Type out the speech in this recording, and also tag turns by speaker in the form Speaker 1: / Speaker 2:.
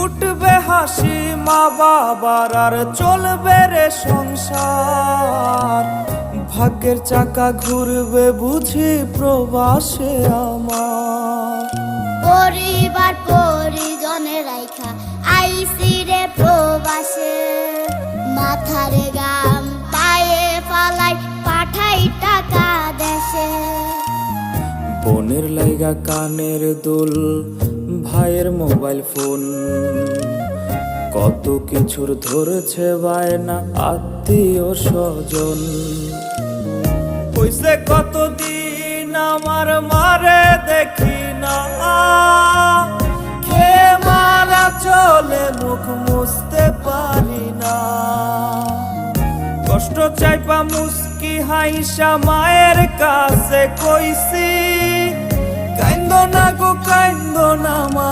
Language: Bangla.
Speaker 1: উঠবে হাসি মা বাবার আর চলবে রে সংসার। ভাগ্যের চাকা ঘুরবে বুঝি প্রবাসে আমার।
Speaker 2: পরিবার পরিজনের রাইখা আইসি রে প্রবাসে, মাথারে গাম পায়ে ফালাই পাঠাই টাকা দেশে।
Speaker 1: বোনের লাইগা কানের দুল, ভাইয়ের মোবাইল ফোন, কত কিছুর ধরছে বায়না আত্মীয় স্বজন। হইছে কতদিন আমার মারে দেখি না, খেয়ে মারা চলে মুখ মুছতে পারি না। কষ্ট চাইপা মুস্কি হাইসা মায়ের কাছে কইছি, কাইন্দো না গো কাইন্দো না মা।